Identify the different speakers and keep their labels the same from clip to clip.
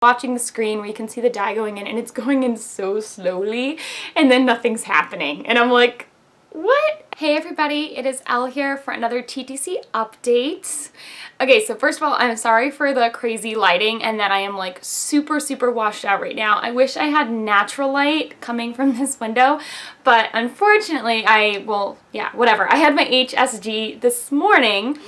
Speaker 1: watching the screen where you can see the dye going in, and it's going in so slowly, and then nothing's happening. And I'm like, what? Hey everybody, it is Elle here for another TTC update. Okay, so first of all, I'm sorry for the crazy lighting and that I am like super washed out right now. I wish I had natural light coming from this window, but unfortunately whatever. I had my HSG this morning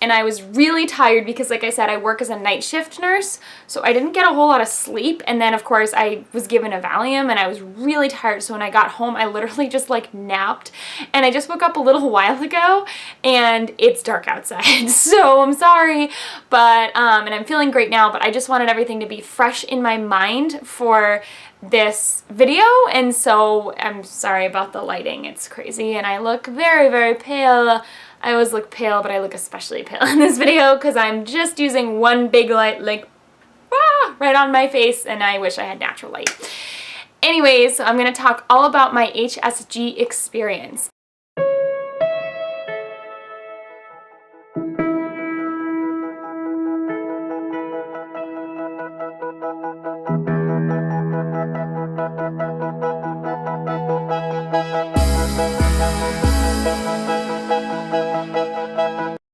Speaker 1: and I was really tired because, like I said, I work as a night shift nurse, so I didn't get a whole lot of sleep. And then, of course, I was given a Valium and I was really tired. So when I got home, I literally just like napped. And I just woke up a little while ago and it's dark outside. So I'm sorry, but, and I'm feeling great now, but I just wanted everything to be fresh in my mind for this video. And so I'm sorry about the lighting. It's crazy and I look very pale. I always look pale, but I look especially pale in this video because I'm just using one big light like right on my face, and I wish I had natural light. Anyways, so I'm going to talk all about my HSG experience.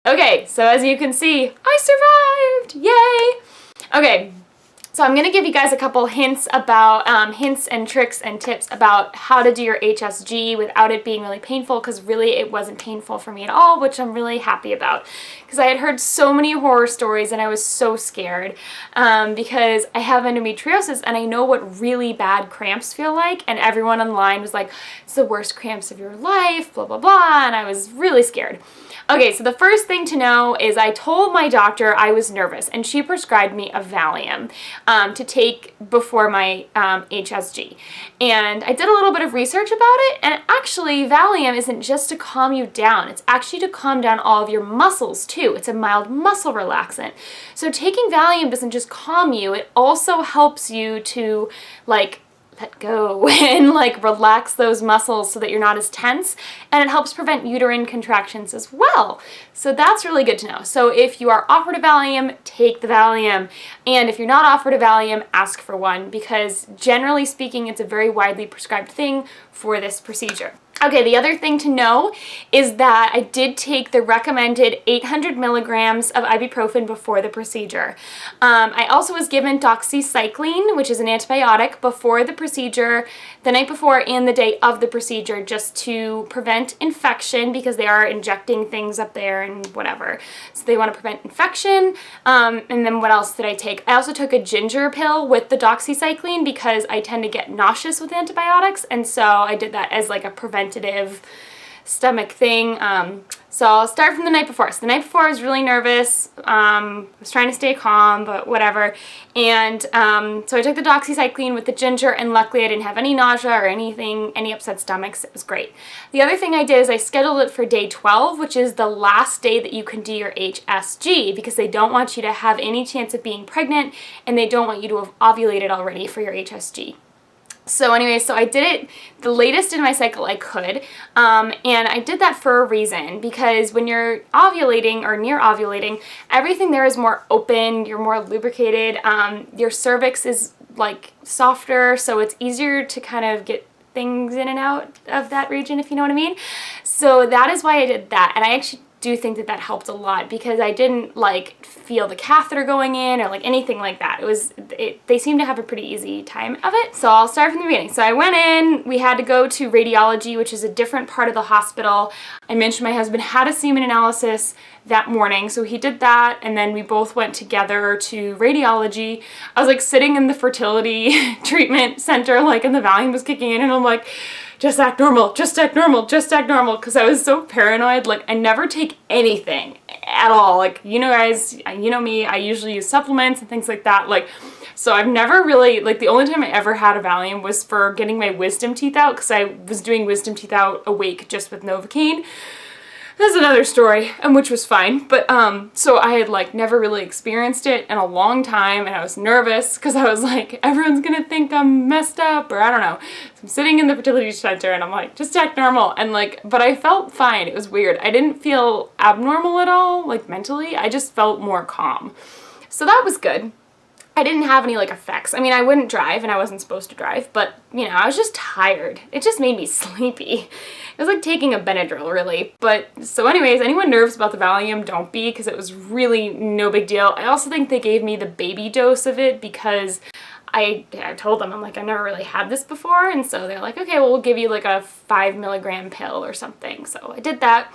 Speaker 1: Okay, so as you can see, I survived! Yay! Okay, so I'm going to give you guys a couple hints about, hints and tricks and tips about how to do your HSG without it being really painful, because really it wasn't painful for me at all, which I'm really happy about. Because I had heard so many horror stories and I was so scared because I have endometriosis and I know what really bad cramps feel like, and everyone online was like, it's the worst cramps of your life, blah, blah, blah, and I was really scared. Okay, so the first thing to know is I told my doctor I was nervous and she prescribed me a Valium to take before my HSG. And I did a little bit of research about it, and actually Valium isn't just to calm you down, it's actually to calm down all of your muscles too. It's a mild muscle relaxant. So taking Valium doesn't just calm you, it also helps you to like let go and like relax those muscles so that you're not as tense, and it helps prevent uterine contractions as well. So that's really good to know. So if you are offered a Valium, take the Valium, and if you're not offered a Valium, ask for one, because generally speaking it's a very widely prescribed thing for this procedure. Okay, the other thing to know is that I did take the recommended 800 milligrams of ibuprofen before the procedure. I also was given doxycycline, which is an antibiotic, before the procedure, the night before and the day of the procedure, just to prevent infection, because they are injecting things up there and whatever. So they want to prevent infection. And then what else did I take? I also took a ginger pill with the doxycycline because I tend to get nauseous with antibiotics, and so I did that as like a preventative stomach thing. So I'll start from the night before. So the night before I was really nervous. I was trying to stay calm, but whatever. And so I took the doxycycline with the ginger, and luckily I didn't have any nausea or anything, any upset stomachs. It was great. The other thing I did is I scheduled it for day 12, which is the last day that you can do your HSG, because they don't want you to have any chance of being pregnant, and they don't want you to have ovulated already for your HSG. So anyway, so I did it the latest in my cycle I could, and I did that for a reason, because when you're ovulating or near ovulating, everything there is more open, you're more lubricated, your cervix is like softer, so it's easier to kind of get things in and out of that region, if you know what I mean. So that is why I did that, and I actually do think that that helped a lot, because I didn't like feel the catheter going in or like anything like that. They seemed to have a pretty easy time of it. So I'll start from the beginning. So I went in, we had to go to radiology, which is a different part of the hospital. I mentioned my husband had a semen analysis that morning, so he did that, and then we both went together to radiology. I was like sitting in the fertility treatment center, like, and the Valium was kicking in, and I'm like, just act normal, just act normal, just act normal, because I was so paranoid. Like, I never take anything at all. Like, you know guys, you know me, I usually use supplements and things like that. Like, so I've never really, like, the only time I ever had a Valium was for getting my wisdom teeth out, because I was doing wisdom teeth out awake just with Novocaine. That's another story, and which was fine, but so I had like never really experienced it in a long time, and I was nervous because I was like, everyone's gonna think I'm messed up, or I don't know. So I'm sitting in the fertility center and I'm like, just act normal, and like, but I felt fine. It was weird. I didn't feel abnormal at all, like mentally. I just felt more calm. So that was good. I didn't have any like effects. I mean, I wouldn't drive and I wasn't supposed to drive, but you know, I was just tired. It just made me sleepy. It was like taking a Benadryl, really. But so anyways, anyone nervous about the Valium, don't be, because it was really no big deal. I also think they gave me the baby dose of it because I told them, I'm like, I've never really had this before. And so they're like, okay, well, we'll give you like a 5 milligram pill or something. So I did that.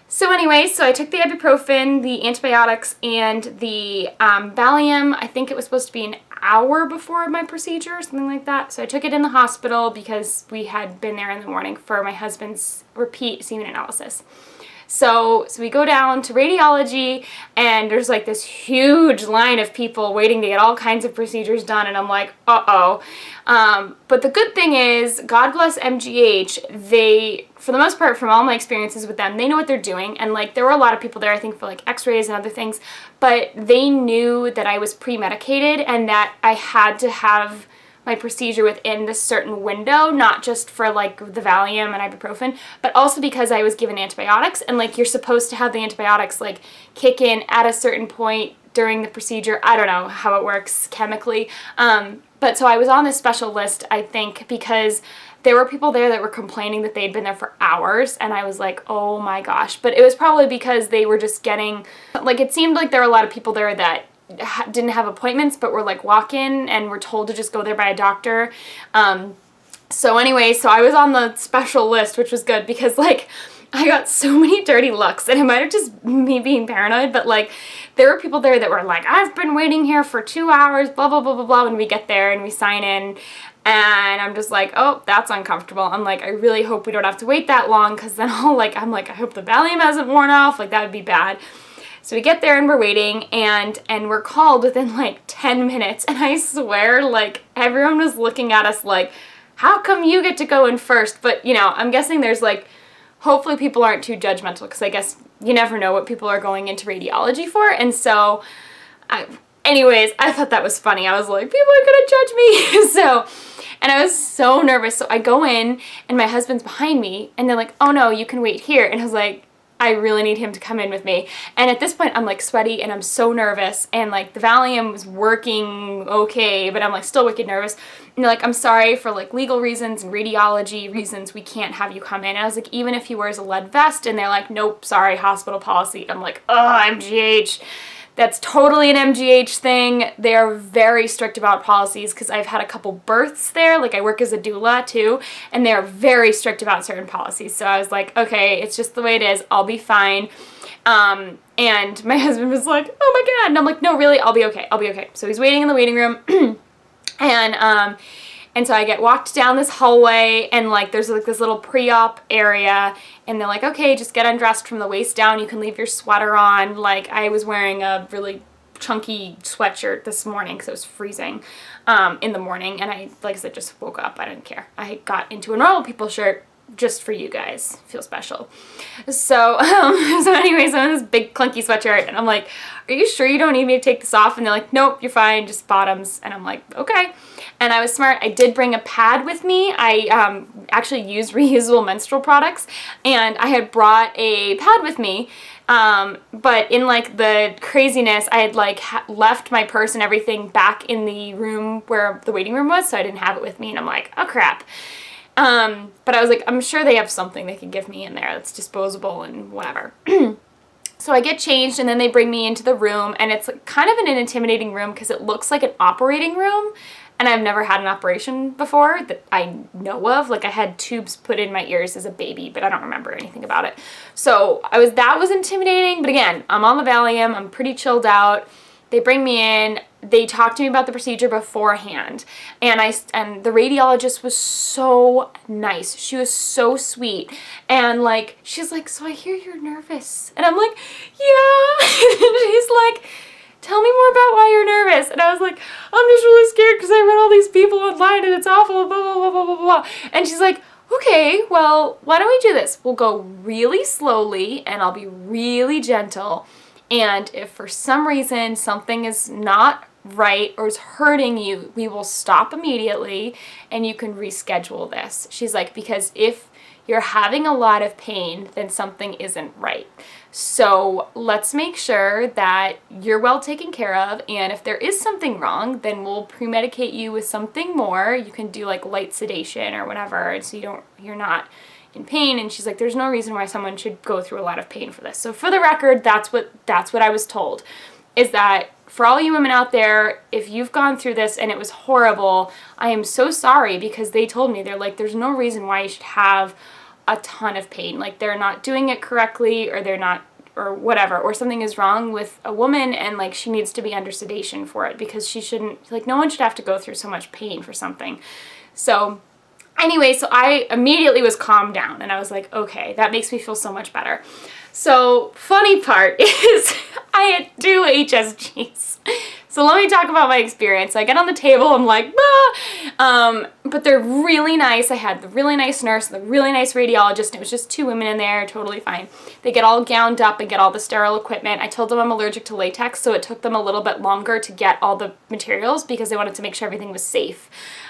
Speaker 1: So anyway, so I took the ibuprofen, the antibiotics, and the Valium. I think it was supposed to be an hour before my procedure or something like that. So I took it in the hospital because we had been there in the morning for my husband's repeat semen analysis. So we go down to radiology, and there's like this huge line of people waiting to get all kinds of procedures done, and I'm like, uh-oh. But the good thing is, God bless MGH, they, for the most part, from all my experiences with them, they know what they're doing, and like there were a lot of people there, I think, for like x-rays and other things, but they knew that I was pre-medicated and that I had to have my procedure within this certain window, not just for like the Valium and ibuprofen, but also because I was given antibiotics, and like you're supposed to have the antibiotics like kick in at a certain point during the procedure. I don't know how it works chemically. But so I was on this special list, I think, because there were people there that were complaining that they'd been there for hours, and I was like, oh my gosh. But it was probably because they were just getting, like, it seemed like there were a lot of people there that didn't have appointments but were like walk-in and were told to just go there by a doctor. So anyway, so I was on the special list, which was good because like I got so many dirty looks, and it might have just me being paranoid, but like there were people there that were like, I've been waiting here for 2 hours, blah, blah, blah, blah, blah, when we get there and we sign in. And I'm just like, oh, that's uncomfortable. I'm like, I really hope we don't have to wait that long, because then I'm like, I hope the Valium hasn't worn off. Like, that would be bad. So we get there and we're waiting, and we're called within like 10 minutes. And I swear, like, everyone was looking at us like, how come you get to go in first? But, you know, I'm guessing there's like, hopefully people aren't too judgmental, because I guess you never know what people are going into radiology for. And so, anyways, I thought that was funny. I was like, people are gonna judge me. So, and I was so nervous. So I go in, and my husband's behind me, and they're like, oh no, you can wait here. And I was like, I really need him to come in with me. And at this point, I'm like sweaty and I'm so nervous, and like the Valium was working okay, but I'm like still wicked nervous. And they're like, I'm sorry, for like legal reasons and radiology reasons, we can't have you come in. And I was like, even if he wears a lead vest? And they're like, nope, sorry, hospital policy. I'm like, oh, MGH. That's totally an MGH thing. They are very strict about policies, because I've had a couple births there. Like, I work as a doula too, and they're very strict about certain policies. So I was like, okay, it's just the way it is. I'll be fine. And my husband was like, oh my God. And I'm like, no, really, I'll be okay. I'll be okay. So he's waiting in the waiting room. And so I get walked down this hallway, and like there's like this little pre-op area, and they're like, okay, just get undressed from the waist down. You can leave your sweater on. Like, I was wearing a really chunky sweatshirt this morning because it was freezing in the morning, and I, like I said, just woke up. I didn't care. I got into a normal people shirt just for you guys. Feel special. So anyways, I'm in this big clunky sweatshirt, and I'm like, are you sure you don't need me to take this off? And they're like, nope, you're fine, just bottoms. And I'm like, okay. And I was smart. I did bring a pad with me. I actually use reusable menstrual products, and I had brought a pad with me. But in like the craziness, I had like left my purse and everything back in the room where the waiting room was, so I didn't have it with me. And I'm like, oh crap. But I was like, I'm sure they have something they can give me in there that's disposable and whatever. So I get changed, and then they bring me into the room, and it's kind of an intimidating room because it looks like an operating room, and I've never had an operation before that I know of. Like, I had tubes put in my ears as a baby, but I don't remember anything about it. So that was intimidating, but again, I'm on the Valium, I'm pretty chilled out. They bring me in, they talked to me about the procedure beforehand, and the radiologist was so nice. She was so sweet, and like, she's like, so I hear you're nervous. And I'm like, yeah. And she's like, tell me more about why you're nervous. And I was like, I'm just really scared because I read all these people online and it's awful, blah, blah, blah, blah, blah, blah. And she's like, okay, well, why don't we do this? We'll go really slowly, and I'll be really gentle. And if for some reason something is not right or is hurting you, we will stop immediately and you can reschedule this. She's like, because if you're having a lot of pain, then something isn't right. So let's make sure that you're well taken care of, and if there is something wrong, then we'll pre-medicate you with something more. You can do like light sedation or whatever, so you're not in pain. And she's like, there's no reason why someone should go through a lot of pain for this. So for the record, that's what I was told, is that for all you women out there, if you've gone through this and it was horrible, I am so sorry, because they told me, they're like, there's no reason why you should have a ton of pain. Like, they're not doing it correctly, or they're not, or whatever, or something is wrong with a woman and like she needs to be under sedation for it, because she shouldn't, like, no one should have to go through so much pain for something. So anyway, so I immediately was calmed down and I was like, okay, that makes me feel so much better. So funny part is I had 2 HSGs. So let me talk about my experience. I get on the table, I'm like, ah! But they're really nice. I had the really nice nurse, the really nice radiologist, and it was just 2 women in there, totally fine. They get all gowned up and get all the sterile equipment. I told them I'm allergic to latex, so it took them a little bit longer to get all the materials because they wanted to make sure everything was safe.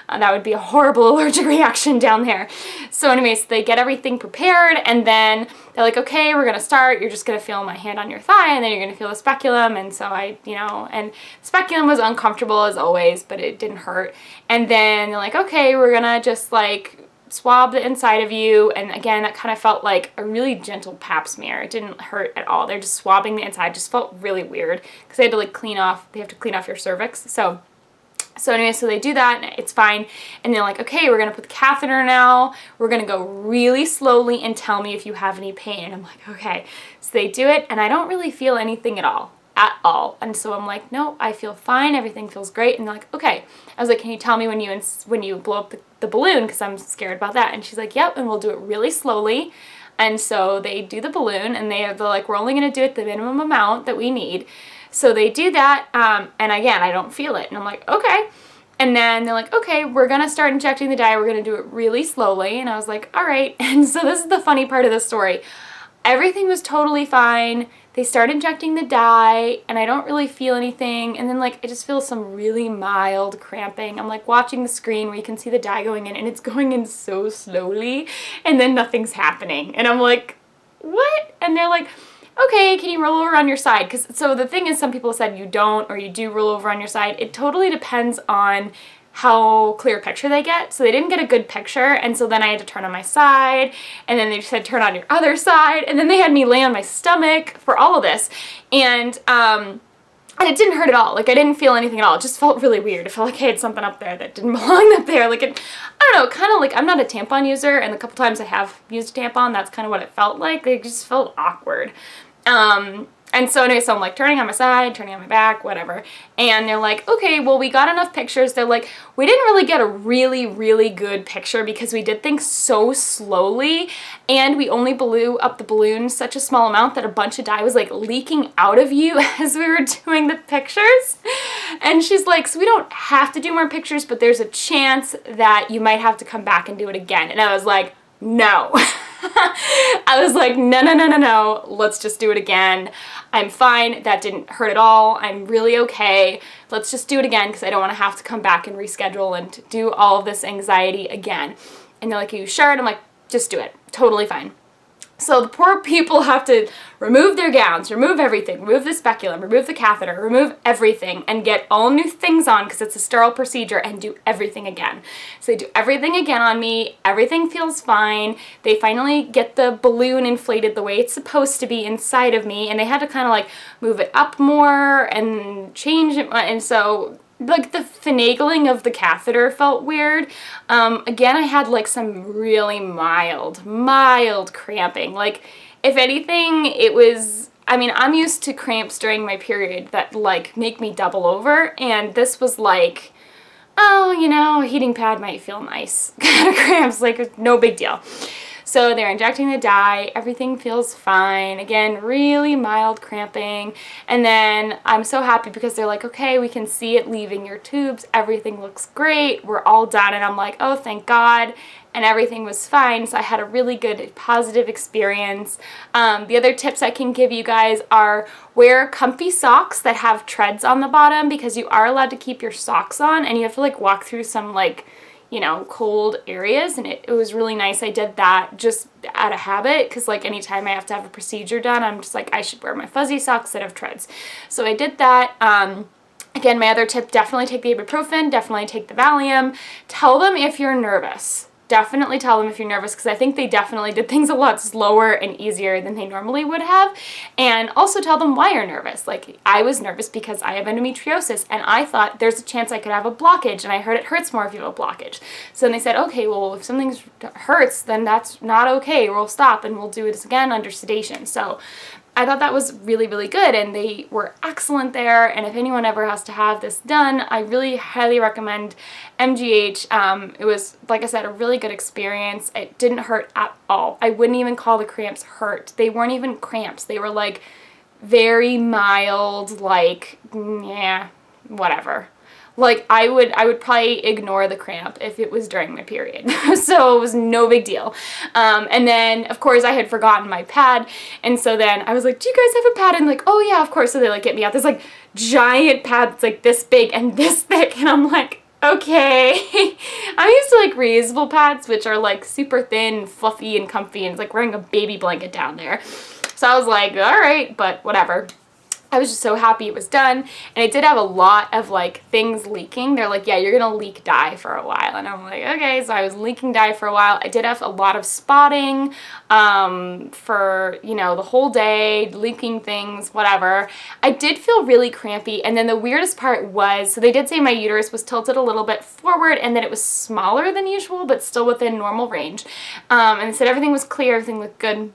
Speaker 1: That would be a horrible allergic reaction down there. So anyways, they get everything prepared, and then they're like, okay, we're gonna start. You're just gonna feel my hand on your thigh, and then you're gonna feel the speculum. And so and speculum was uncomfortable as always, but it didn't hurt. And then they're like, okay, we're gonna just like swab the inside of you. And again, that kind of felt like a really gentle pap smear. It didn't hurt at all. They're just swabbing the inside. It just felt really weird because they had to like they have to clean off your cervix. So anyway, so they do that and it's fine. And they're like, okay, we're going to put the catheter now. We're going to go really slowly and tell me if you have any pain. And I'm like, okay. So they do it and I don't really feel anything at all. And so I'm like, no, I feel fine. Everything feels great. And they're like, okay. I was like, can you tell me when you blow up the balloon? Because I'm scared about that. And she's like, yep. And we'll do it really slowly. And so they do the balloon and they're like, we're only going to do it the minimum amount that we need. So they do that, and again, I don't feel it. And I'm like, okay. And then they're like, okay, we're going to start injecting the dye. We're going to do it really slowly. And I was like, all right. And so this is the funny part of the story. Everything was totally fine. They start injecting the dye, and I don't really feel anything. And then, like, I just feel some really mild cramping. I'm, like, watching the screen where you can see the dye going in, and it's going in so slowly, and then nothing's happening. And I'm like, what? And they're like, okay, can you roll over on your side? So the thing is, some people said you don't, or you do roll over on your side. It totally depends on how clear a picture they get. So they didn't get a good picture, and so then I had to turn on my side, and then they said turn on your other side, and then they had me lay on my stomach for all of this, and it didn't hurt at all. Like, I didn't feel anything at all. It just felt really weird. It felt like I had something up there that didn't belong up there. Like, I don't know, kind of like, I'm not a tampon user, and the couple times I have used a tampon, that's kind of what it felt like. It just felt awkward. And so anyway, so I'm like turning on my side, turning on my back, whatever. And they're like, okay, well, we got enough pictures. They're like, we didn't really get a really, really good picture because we did things so slowly, and we only blew up the balloon such a small amount that a bunch of dye was like leaking out of you as we were doing the pictures. And she's like, so we don't have to do more pictures, but there's a chance that you might have to come back and do it again. And I was like, no. I was like, no, let's just do it again. I'm fine. That didn't hurt at all. I'm really okay. Let's just do it again because I don't want to have to come back and reschedule and do all of this anxiety again. And they're like, are you sure? And I'm like, just do it. Totally fine. So the poor people have to remove their gowns, remove everything, remove the speculum, remove the catheter, remove everything, and get all new things on because it's a sterile procedure, and do everything again. So they do everything again on me. Everything feels fine. They finally get the balloon inflated the way it's supposed to be inside of me, and they had to kind of like move it up more and change it. And so like the finagling of the catheter felt weird. Again, I had like some really mild cramping. Like, if anything, it was, I mean, I'm used to cramps during my period that like make me double over, and this was like, oh, you know, a heating pad might feel nice kind of cramps, like no big deal. So they're injecting the dye, everything feels fine. Again, really mild cramping. And then I'm so happy because they're like, okay, we can see it leaving your tubes. Everything looks great. We're all done. And I'm like, oh, thank God. And everything was fine. So I had a really good positive experience. The other tips I can give you guys are wear comfy socks that have treads on the bottom, because you are allowed to keep your socks on, and you have to like walk through some like, cold areas, and it was really nice. I did that just out of habit, because like anytime I have to have a procedure done, I'm just like, I should wear my fuzzy socks that have treads. So I did that. Again, my other tip, definitely take the ibuprofen, definitely take the Valium. Tell them if you're nervous. Definitely tell them if you're nervous, because I think they definitely did things a lot slower and easier than they normally would have. And also tell them why you're nervous. Like, I was nervous because I have endometriosis, and I thought there's a chance I could have a blockage, and I heard it hurts more if you have a blockage. So then they said, okay, well, if something hurts, then that's not okay. We'll stop and we'll do it again under sedation. So I thought that was really, really good, and they were excellent there. And if anyone ever has to have this done, I really highly recommend MGH. It was, like I said, a really good experience. It didn't hurt at all. I wouldn't even call the cramps hurt. They weren't even cramps. They were like very mild, like, yeah, whatever. Like, I would probably ignore the cramp if it was during my period. So it was no big deal. And then, of course, I had forgotten my pad. And so then I was like, do you guys have a pad? And like, oh yeah, of course. So they like get me out this like giant pad that's like this big and this thick. And I'm like, okay. I'm used to like reusable pads, which are like super thin, fluffy, and comfy. And it's like wearing a baby blanket down there. So I was like, all right, but whatever. I was just so happy it was done, and it did have a lot of like things leaking. They're like, yeah, you're gonna leak dye for a while, and I'm like, okay. So I was leaking dye for a while. I did have a lot of spotting for the whole day, leaking things, whatever. I did feel really crampy, and then the weirdest part was, so they did say my uterus was tilted a little bit forward, and that it was smaller than usual, but still within normal range. And they said everything was clear, everything looked good,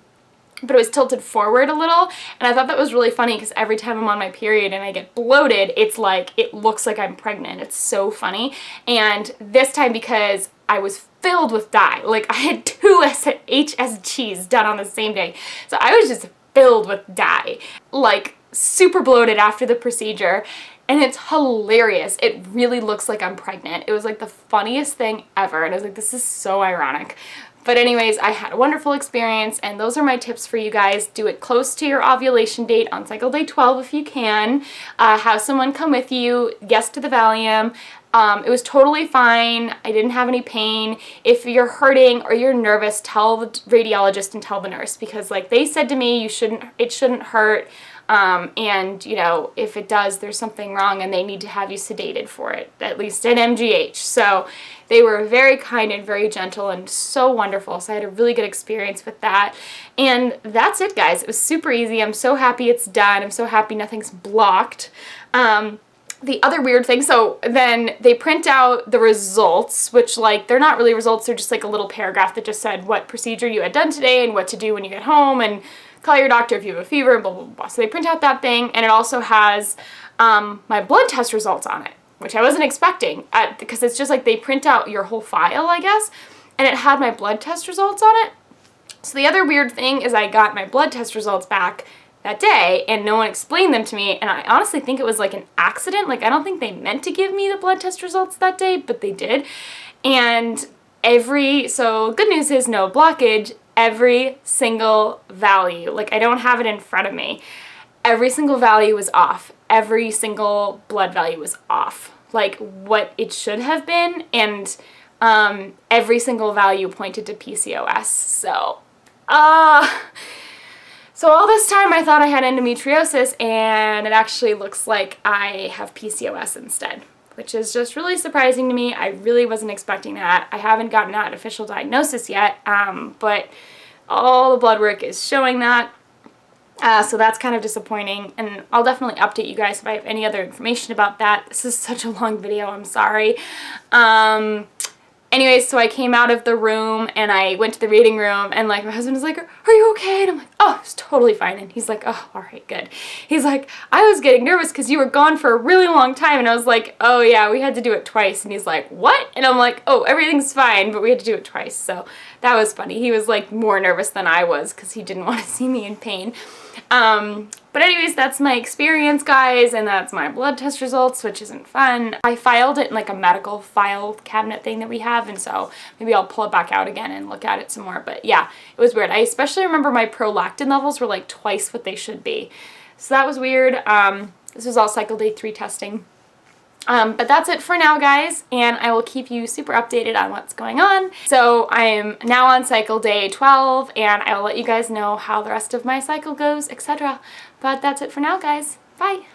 Speaker 1: but it was tilted forward a little, and I thought that was really funny because every time I'm on my period and I get bloated, it's like, it looks like I'm pregnant. It's so funny. And this time, because I was filled with dye, like I had 2 HSGs done on the same day, so I was just filled with dye, like super bloated after the procedure. And it's hilarious. It really looks like I'm pregnant. It was like the funniest thing ever, and I was like, this is so ironic. But anyways, I had a wonderful experience, and those are my tips for you guys. Do it close to your ovulation date on cycle day 12 if you can. Have someone come with you. Yes to the Valium. It was totally fine. I didn't have any pain. If you're hurting or you're nervous, tell the radiologist and tell the nurse, because like they said to me, it shouldn't hurt. And if it does, there's something wrong and they need to have you sedated for it, at least at MGH. So they were very kind and very gentle and so wonderful. So I had a really good experience with that. And that's it, guys. It was super easy. I'm so happy it's done. I'm so happy nothing's blocked. The other weird thing, so then they print out the results, which like, they're not really results, they're just like a little paragraph that just said what procedure you had done today and what to do when you get home, and call your doctor if you have a fever, and blah, blah, blah. So they print out that thing, and it also has my blood test results on it, which I wasn't expecting, because it's just like they print out your whole file, I guess, and it had my blood test results on it. So the other weird thing is I got my blood test results back that day, and no one explained them to me, and I honestly think it was like an accident. Like, I don't think they meant to give me the blood test results that day, but they did. And so good news is no blockage. Every single value, like I don't have it in front of me, every single value was off. Every single blood value was off, like what it should have been, and every single value pointed to PCOS. So all this time I thought I had endometriosis, and it actually looks like I have PCOS instead, which is just really surprising to me. I really wasn't expecting that. I haven't gotten that official diagnosis yet, but all the blood work is showing that. So that's kind of disappointing, and I'll definitely update you guys if I have any other information about that. This is such a long video, I'm sorry. Anyways, so I came out of the room and I went to the reading room, and like my husband was like, are you okay? And I'm like, oh, it's totally fine. And he's like, oh, all right, good. He's like, I was getting nervous because you were gone for a really long time. And I was like, oh yeah, we had to do it twice. And he's like, what? And I'm like, oh, everything's fine, but we had to do it twice. So that was funny. He was like more nervous than I was because he didn't want to see me in pain. But anyways, that's my experience, guys, and that's my blood test results, which isn't fun. I filed it in like a medical file cabinet thing that we have, and so maybe I'll pull it back out again and look at it some more. But yeah, it was weird. I especially remember my prolactin levels were like twice what they should be. So that was weird. This was all cycle day 3 testing. But that's it for now, guys, and I will keep you super updated on what's going on. So I'm now on cycle day 12, and I will let you guys know how the rest of my cycle goes, etc. But that's it for now, guys. Bye!